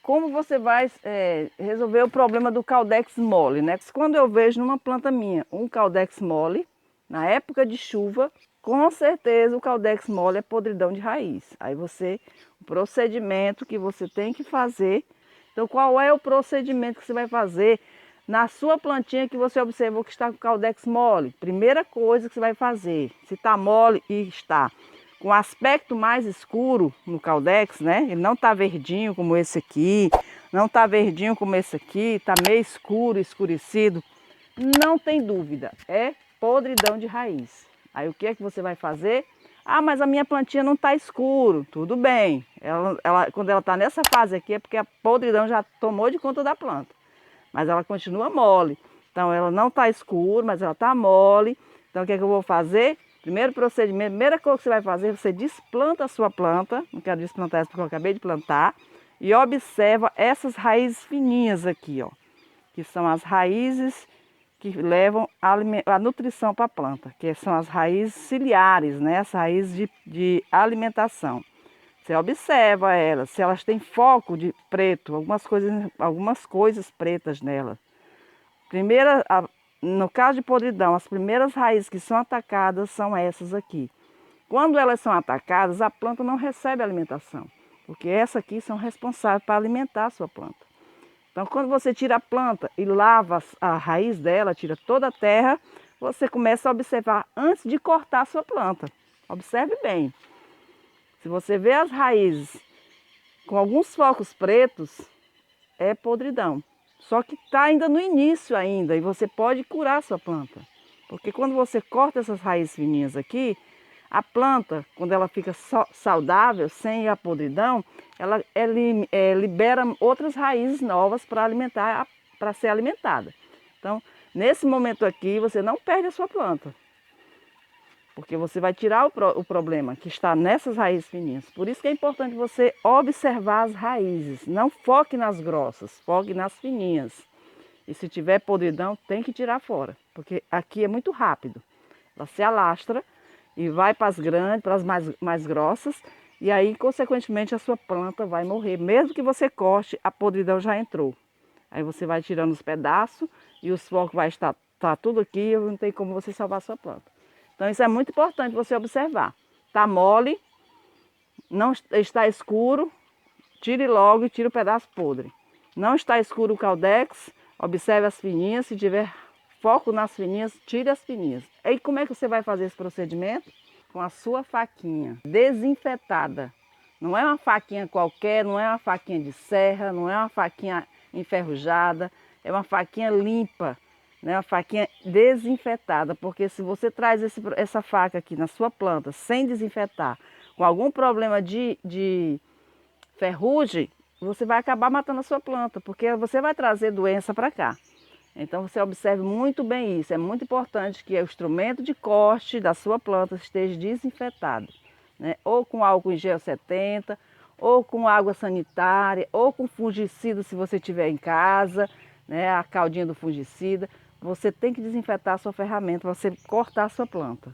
como você vai resolver o problema do Caudex mole, né? Quando eu vejo numa planta minha um Caudex mole, na época de chuva, com certeza o Caudex mole é podridão de raiz. Aí o procedimento que você tem que fazer. Então, qual é o procedimento que você vai fazer na sua plantinha que você observou que está com Caudex mole? Primeira coisa que você vai fazer, se está mole e está com aspecto mais escuro no Caudex, né? Ele não está verdinho como esse aqui, não está verdinho como esse aqui, está meio escuro, escurecido. Não tem dúvida, é podridão de raiz. Aí o que é que você vai fazer? Ah, mas a minha plantinha não está escuro. Tudo bem. Quando ela está nessa fase aqui é porque a podridão já tomou de conta da planta. Mas ela continua mole. Então ela não está escura, mas ela está mole. Então o que é que eu vou fazer? Primeiro procedimento, primeira coisa que você vai fazer, você desplanta a sua planta. Não quero desplantar essa porque eu acabei de plantar. E observa essas raízes fininhas aqui, ó. Que são as raízes que levam a nutrição para a planta, que são as raízes ciliares, né? As raízes de alimentação. Você observa elas, se elas têm foco de preto, algumas coisas pretas nelas. No caso de podridão, as primeiras raízes que são atacadas são essas aqui. Quando elas são atacadas, a planta não recebe alimentação, porque essas aqui são responsáveis para alimentar a sua planta. Então, quando você tira a planta e lava a raiz dela, tira toda a terra, você começa a observar antes de cortar a sua planta. Observe bem. Se você vê as raízes com alguns focos pretos, é podridão. Só que está ainda no início ainda e você pode curar a sua planta. Porque quando você corta essas raízes fininhas aqui, a planta, quando ela fica saudável, sem a podridão, ela libera outras raízes novas para ser alimentada. Então, nesse momento aqui, você não perde a sua planta. Porque você vai tirar o problema que está nessas raízes fininhas. Por isso que é importante você observar as raízes. Não foque nas grossas, foque nas fininhas. E se tiver podridão, tem que tirar fora. Porque aqui é muito rápido. Ela se alastra e vai para as grandes, para as mais grossas, e aí, consequentemente, a sua planta vai morrer. Mesmo que você corte, a podridão já entrou. Aí você vai tirando os pedaços e os focos vai estar tudo aqui e não tem como você salvar a sua planta. Então, isso é muito importante você observar. Está mole, não está escuro, tire logo e tire o pedaço podre. Não está escuro o Caudex, observe as fininhas, se tiver foco nas fininhas, tire as fininhas. E como é que você vai fazer esse procedimento? Com a sua faquinha desinfetada. Não é uma faquinha qualquer, não é uma faquinha de serra, não é uma faquinha enferrujada, é uma faquinha limpa, né? Uma faquinha desinfetada, porque se você traz essa faca aqui na sua planta sem desinfetar, com algum problema de ferrugem, você vai acabar matando a sua planta, porque você vai trazer doença para cá. Então você observe muito bem isso, é muito importante que o instrumento de corte da sua planta esteja desinfetado, né? Ou com álcool em gel 70, ou com água sanitária, ou com fungicida se você tiver em casa, né? A caldinha do fungicida. Você tem que desinfetar a sua ferramenta para você cortar a sua planta.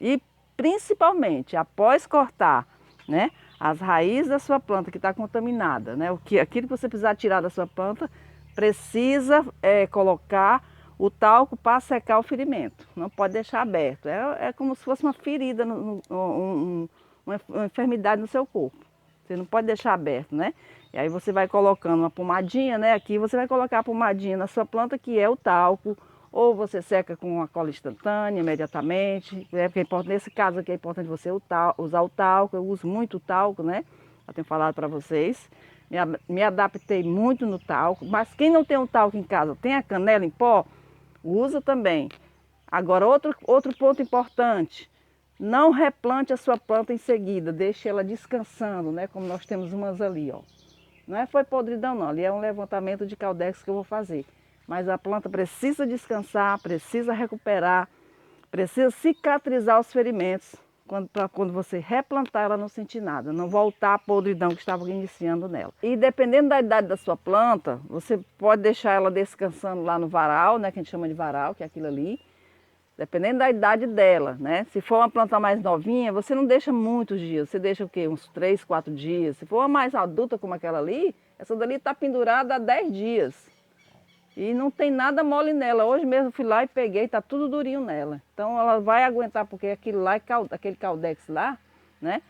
E principalmente após cortar, né, as raízes da sua planta que está contaminada, né? Aquilo que você precisar tirar da sua planta, precisa colocar o talco para secar o ferimento. Não pode deixar aberto. É como se fosse uma ferida, uma enfermidade no seu corpo. Você não pode deixar aberto, né? E aí você vai colocando uma pomadinha, né? Aqui você vai colocar a pomadinha na sua planta, que é o talco. Ou você seca com uma cola instantânea imediatamente. Nesse caso aqui é importante você usar o talco. Eu uso muito o talco, né? Eu tenho falado para vocês. Me adaptei muito no talco, mas quem não tem o talco em casa, tem a canela em pó, usa também. Agora, outro ponto importante, não replante a sua planta em seguida, deixe ela descansando, né? Como nós temos umas ali, ó. Não foi podridão não, ali é um levantamento de Caudex que eu vou fazer. Mas a planta precisa descansar, precisa recuperar, precisa cicatrizar os ferimentos. Quando você replantar, ela não sentir nada, não voltar à podridão que estava iniciando nela. E dependendo da idade da sua planta, você pode deixar ela descansando lá no varal, né, que a gente chama de varal, que é aquilo ali. dependendo da idade dela, né? Se for uma planta mais novinha, você não deixa muitos dias, você deixa o quê? Uns 3, 4 dias. Se for uma mais adulta como aquela ali, essa dali está pendurada há 10 dias. E não tem nada mole nela. Hoje mesmo eu fui lá e peguei, está tudo durinho nela. Então ela vai aguentar, porque aquilo lá, aquele caldex lá, né?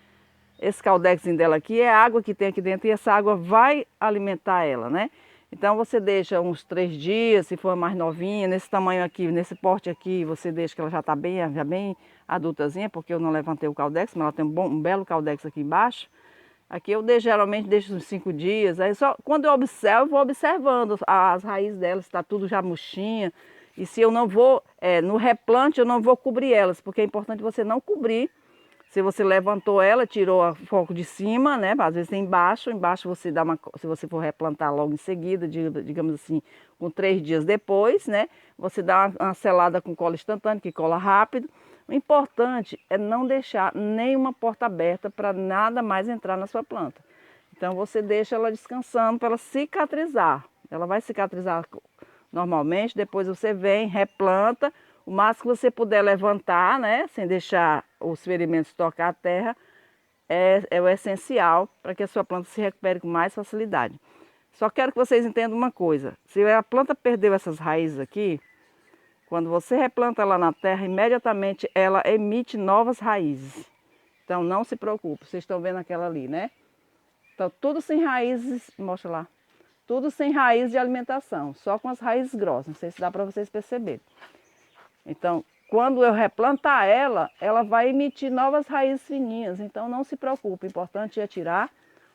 Esse caldexinho dela aqui é a água que tem aqui dentro e essa água vai alimentar ela, né? Então você deixa uns 3 dias, se for mais novinha, nesse tamanho aqui, nesse porte aqui, você deixa que ela já está bem adultazinha, porque eu não levantei o caldex, mas ela tem um belo caldex aqui embaixo. Aqui eu geralmente deixo uns 5 dias, aí só quando eu observo, eu vou observando as raízes delas, está tudo já murchinha. E se eu não vou, no replante eu não vou cobrir elas, porque é importante você não cobrir. Se você levantou ela, tirou o foco de cima, né? Às vezes tem embaixo você dá se você for replantar logo em seguida, digamos assim, com 3 dias depois, né? Você dá uma selada com cola instantânea, que cola rápido. O importante é não deixar nenhuma porta aberta para nada mais entrar na sua planta. Então você deixa ela descansando para ela cicatrizar. Ela vai cicatrizar normalmente, depois você vem, replanta. O máximo que você puder levantar, né, sem deixar os ferimentos tocar a terra, é o essencial para que a sua planta se recupere com mais facilidade. Só quero que vocês entendam uma coisa. Se a planta perdeu essas raízes aqui, quando você replanta ela na terra, imediatamente ela emite novas raízes. Então não se preocupe, vocês estão vendo aquela ali, né? Então tudo sem raízes, mostra lá. Tudo sem raiz de alimentação, só com as raízes grossas, não sei se dá para vocês perceberem. Então, quando eu replantar ela, ela vai emitir novas raízes fininhas. Então, não se preocupe, o importante é tirar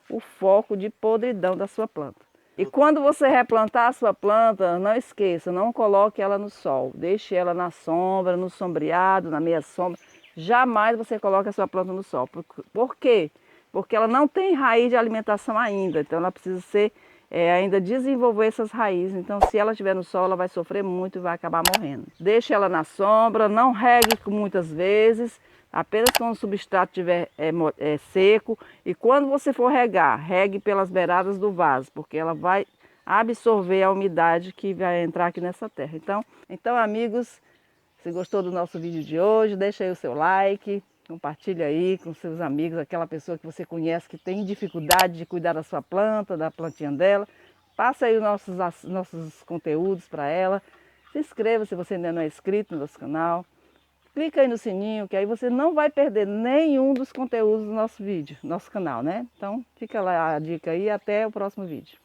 o foco de podridão da sua planta. E quando você replantar a sua planta, não esqueça, não coloque ela no sol. Deixe ela na sombra, no sombreado, na meia sombra. Jamais você coloque a sua planta no sol. Por quê? Porque ela não tem raiz de alimentação ainda. Então, ela precisa ser ainda desenvolver essas raízes. Então, se ela estiver no sol, ela vai sofrer muito e vai acabar morrendo. Deixe ela na sombra, não regue muitas vezes, apenas quando o substrato estiver seco. E quando você for regar, regue pelas beiradas do vaso, porque ela vai absorver a umidade que vai entrar aqui nessa terra. Então amigos, se gostou do nosso vídeo de hoje, deixa aí o seu like. Compartilha aí com seus amigos, aquela pessoa que você conhece que tem dificuldade de cuidar da sua planta, da plantinha dela. Passa aí os nossos conteúdos para ela. Se inscreva se você ainda não é inscrito no nosso canal. Clica aí no sininho, que aí você não vai perder nenhum dos conteúdos do nosso vídeo, nosso canal, né? Então fica lá a dica aí e até o próximo vídeo.